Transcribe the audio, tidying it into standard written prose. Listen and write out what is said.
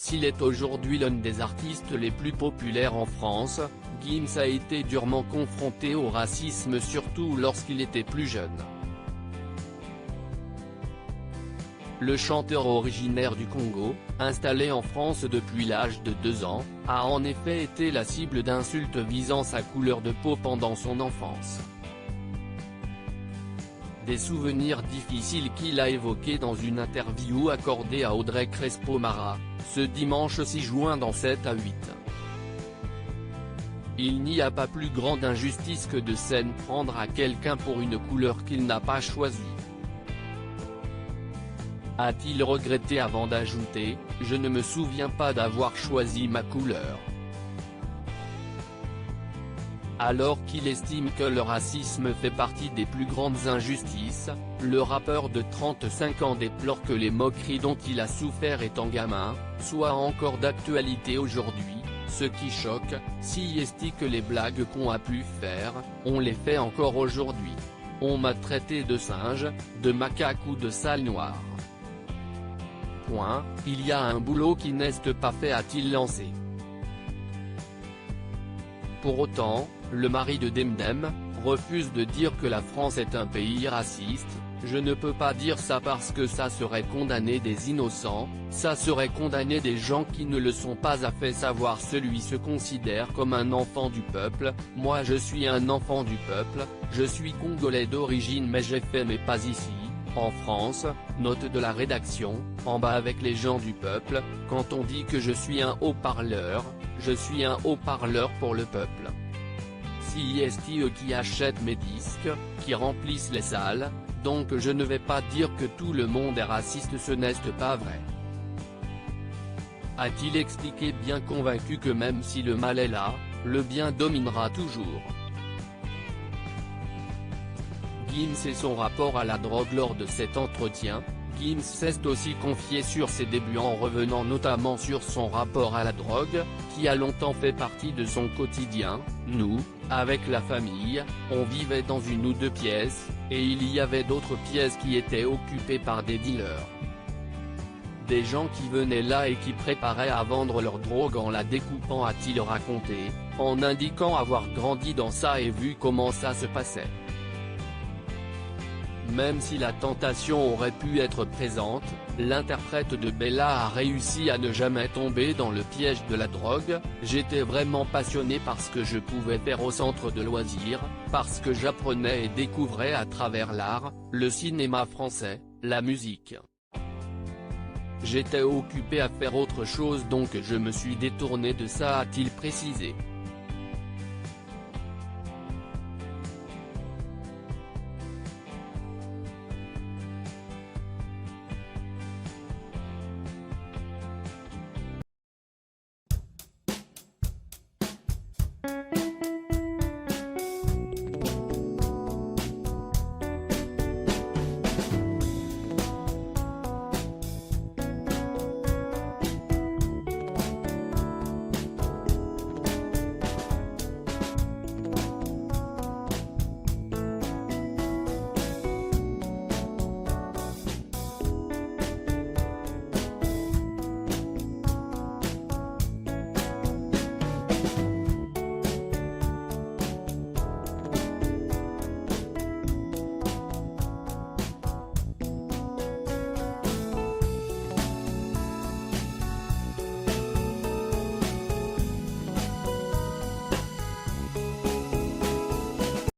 S'il est aujourd'hui l'un des artistes les plus populaires en France, Gims a été durement confronté au racisme surtout lorsqu'il était plus jeune. Le chanteur originaire du Congo, installé en France depuis l'âge de 2 ans, a en effet été la cible d'insultes visant sa couleur de peau pendant son enfance. Des souvenirs difficiles qu'il a évoqués dans une interview accordée à Audrey Crespo-Mara, ce dimanche 6 juin dans 7 à 8. Il n'y a pas plus grande injustice que de s'en prendre à quelqu'un pour une couleur qu'il n'a pas choisie. A-t-il regretté avant d'ajouter « Je ne me souviens pas d'avoir choisi ma couleur ». Alors qu'il estime que le racisme fait partie des plus grandes injustices, le rappeur de 35 ans déplore que les moqueries dont il a souffert étant gamin, soient encore d'actualité aujourd'hui, ce qui choque, si est que les blagues qu'on a pu faire, on les fait encore aujourd'hui. On m'a traité de singe, de macaque ou de sale noir. Il y a un boulot qui n'est pas fait, a-t-il lancé. Pour autant, le mari de Demdem refuse de dire que la France est un pays raciste. Je ne peux pas dire ça parce que ça serait condamner des innocents, ça serait condamner des gens qui ne le sont pas, a fait savoir celui se considère comme un enfant du peuple. Moi je suis un enfant du peuple, je suis congolais d'origine mais j'ai fait mes pas ici, en France, note de la rédaction, en bas avec les gens du peuple. Quand on dit que je suis un haut-parleur, je suis un haut-parleur pour le peuple. Si est eux qui achètent mes disques, qui remplissent les salles, donc je ne vais pas dire que tout le monde est raciste, ce n'est pas vrai. A-t-il expliqué, bien convaincu que même si le mal est là, le bien dominera toujours. Gims et son rapport à la drogue. Lors de cet entretien, Gims s'est aussi confié sur ses débuts en revenant notamment sur son rapport à la drogue, qui a longtemps fait partie de son quotidien. Nous, avec la famille, on vivait dans 1 ou 2 pièces, et il y avait d'autres pièces qui étaient occupées par des dealers. Des gens qui venaient là et qui préparaient à vendre leur drogue en la découpant, a-t-il raconté, en indiquant avoir grandi dans ça et vu comment ça se passait. Même si la tentation aurait pu être présente, l'interprète de Bella a réussi à ne jamais tomber dans le piège de la drogue. J'étais vraiment passionné par ce que je pouvais faire au centre de loisirs, parce que j'apprenais et découvrais à travers l'art, le cinéma français, la musique. J'étais occupé à faire autre chose donc je me suis détourné de ça, a-t-il précisé.